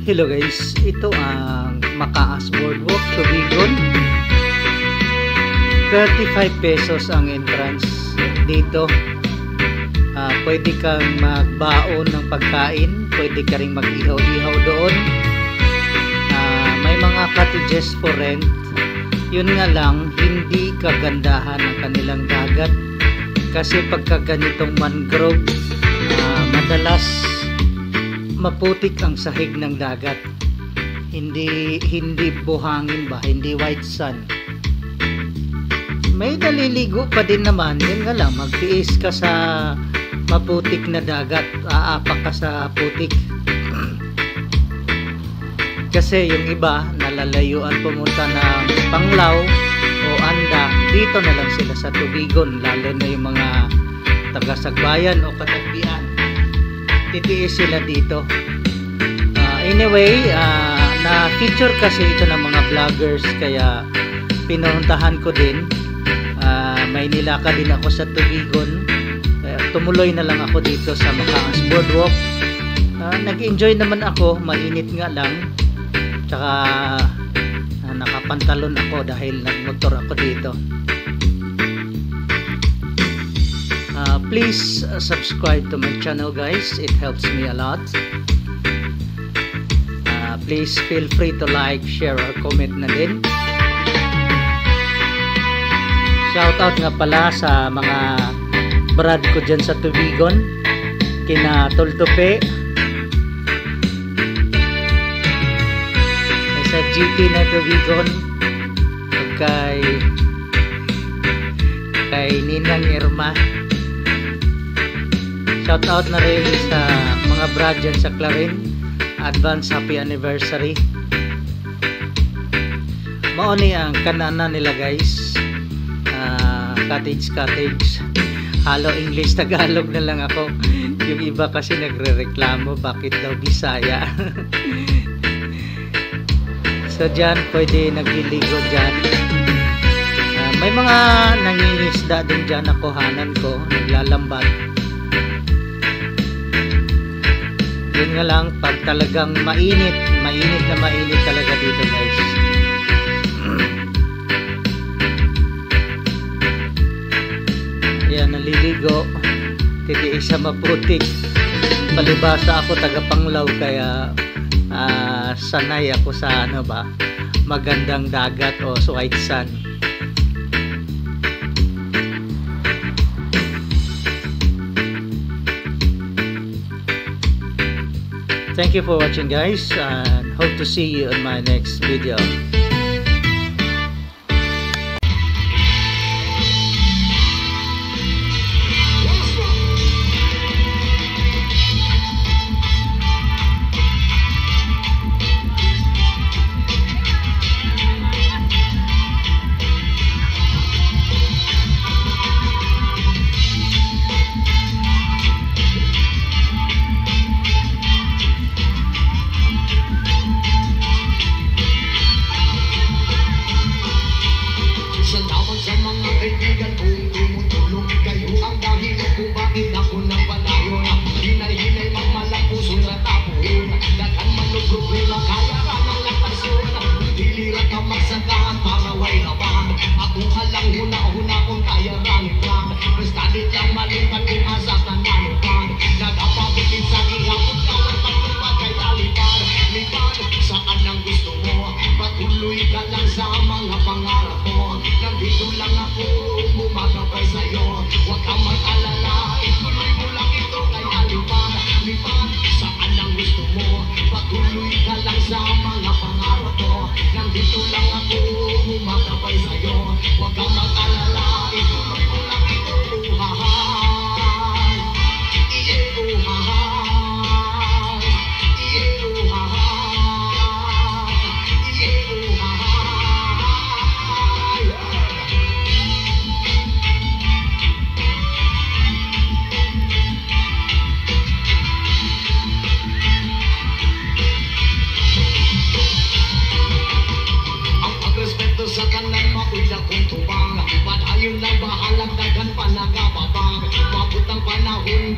Hello guys, ito ang Makaas Boardwalk, Tubigon. 35 pesos ang entrance dito. Pwede kang magbaon ng pagkain, pwede ka rin mag-ihaw-ihaw doon. May mga cottages for rent. Yun nga lang, hindi kagandahan ang kanilang dagat kasi pagka ganitong mangrove, madalas maputik ang sahig ng dagat. Hindi buhangin ba, hindi white sun. May naliligo pa din naman, yun nga lang, magtiis ka sa maputik na dagat, aapak ka sa putik. Kasi yung iba nalalayuan pumunta ng Panglao o Anda, dito na lang sila sa Tubigon, lalo na yung mga taga-Sagbayan o Katagbian, titiis sila dito. Anyway, na-feature kasi ito ng mga vloggers, kaya pinuntahan ko din. May nilakad din ako sa Tubigon, tumuloy na lang ako dito sa Makaas Boardwalk. Nag-enjoy naman ako, mainit nga lang, tsaka nakapantalon ako dahil nagmotor ako dito. Please subscribe to my channel guys, it helps me a lot. Please feel free to like, share or comment na din. Shout out nga pala sa mga brad ko dyan sa Tubigon, kina Toltope, sa GT na Tubigon, kay Ninang Irma. Shout out na rin sa mga brad dyan sa Clarin, advance happy anniversary. Mauni ang kanana nila guys, cottage. Halo English Tagalog na lang ako. Yung iba kasi nagrereklamo bakit daw Bisaya. So dyan pwede nagliligo dyan. May mga nangingisda din dyan na kuhanan ko, naglalambat. Yun nga lang, pag talagang mainit talaga dito guys. Ayan, naliligo, titiis sa maputik. Palibasa ako taga Panglao, kaya sanay ako sa magandang dagat o white sun. Thank you for watching guys, and hope to see you in my next video.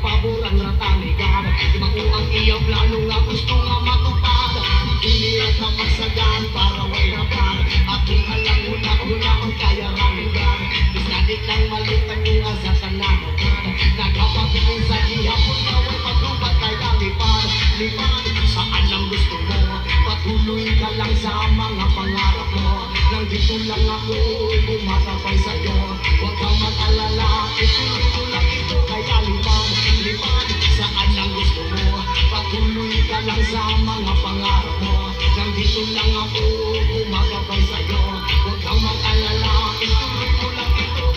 Paboran ratanigan, makuang iyong plano nga gusto nga matupad. Nandito lang ako, kumakapay sa'yo. Huwag kang mag-alala, ituloy ko lang ito. Kaya lipad, saan ang gusto mo? Patuloy ka lang sa mga pangarap mo. Nandito lang ako, kumakapay sa'yo. Huwag kang mag-alala, ituloy ko lang ito.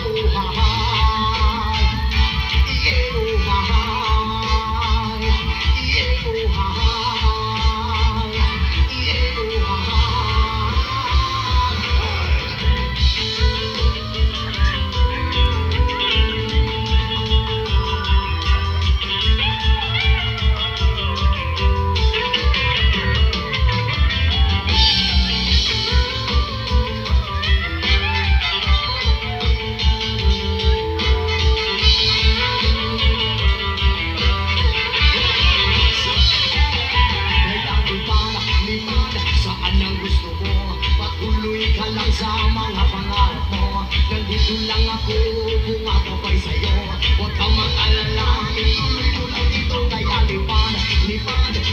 Sa mga pangarap mo, nandito lang ako, kumakapay sa'yo. Huwag kang mag-alala, ituloy ko lang ito. Kaya lipad,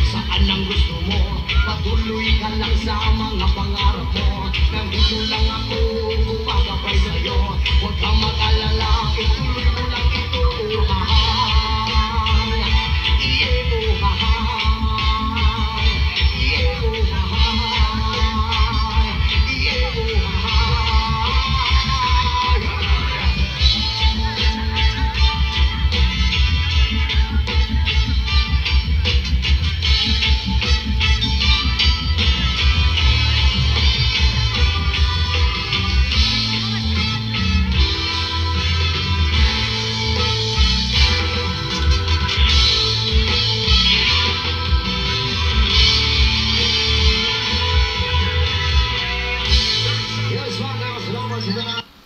saan ang gusto mo? Patuloy ka lang sa mga pangarap mo. Nandito lang ako, kumakapay sa'yo. Huwag kang mag-alala, ituloy ko lang ito.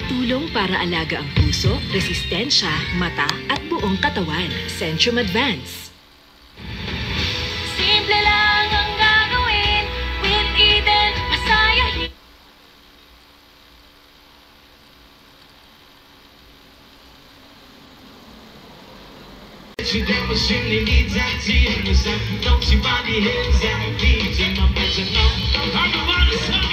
Tulong para alaga ang puso, resistensya, mata at buong katawan. Centrum Advance. Simple lang ang gagawin, with Eden, masayahin. She never simply needs that tears. Don't see body hands and feet in my better now. I don't want to stop.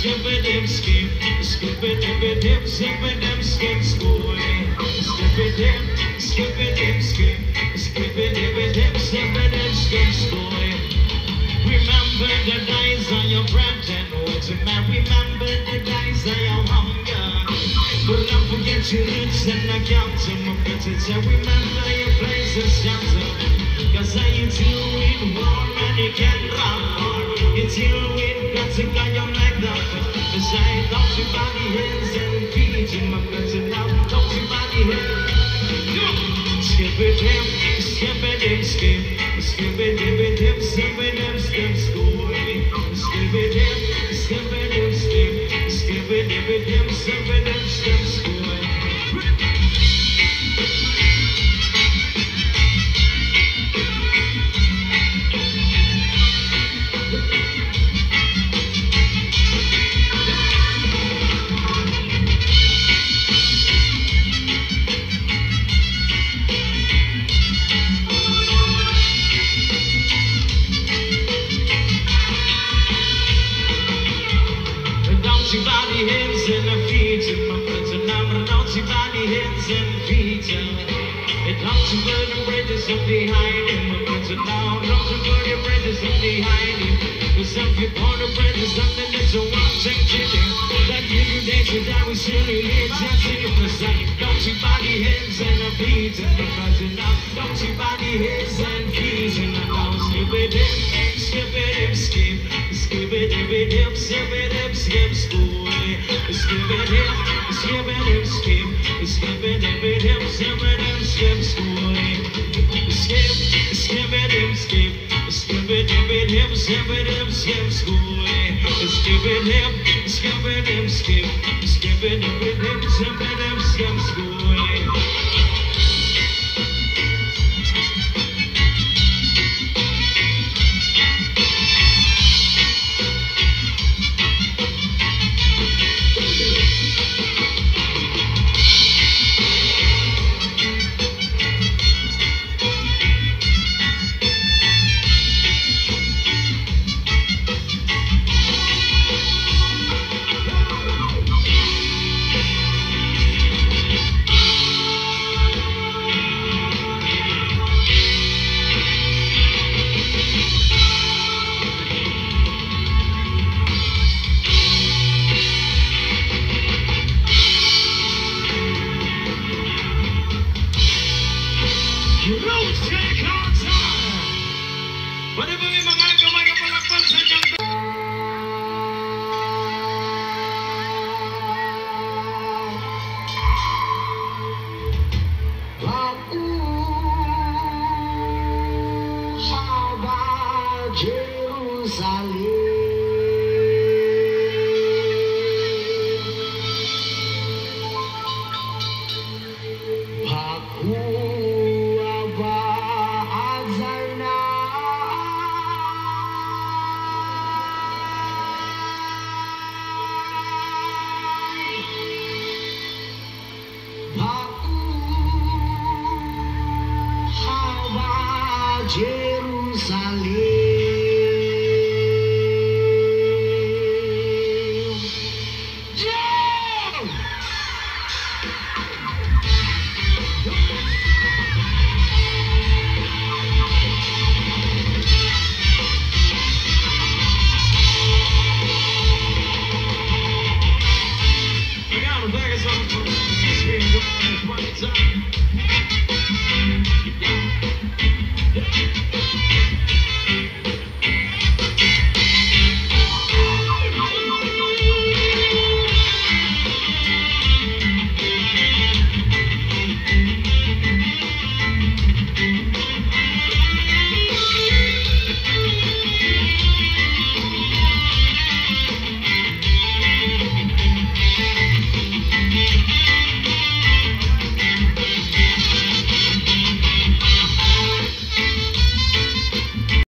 Skip it, skip, skip it, skip it, skip school. Skip it, skip it, skip, skip it, skip it, skip school. Remember the days of your breath and what you meant. Remember the days of your hunger. But don't forget your roots and the counts of my bitches. And remember your place of shelter. Cause I you deal with warm and you can run hard. You deal with guts and got your neck down. Cause I don't see body hands and feet in my guts and now don't see body hands. Skip it, skip it, skip. Skip it, skip it, skip school. Skip it, skip it, skip. Skip it, skip it, skip school. Body hands and the feet in my friends and I'm a naughty body hands and feet. It comes to burn bridges up behind him, my friends and now not to burn bridges up behind him. Cause if you burn the bridges up then it's a one thing to do. That you do days with that we surely live just in the same. Naughty body hands and the feet in my friends and now naughty body hands and feet and I now skip it in, skip it in, skip. Skip it, skip it, skip it, skip school. Skip it, skip it, skip. Skip it, skip it, skip it, skip school. Skip, skip it, skip. Skip it, skip it, skip it, skip school. Skip it, skip it, skip. Skip it, skip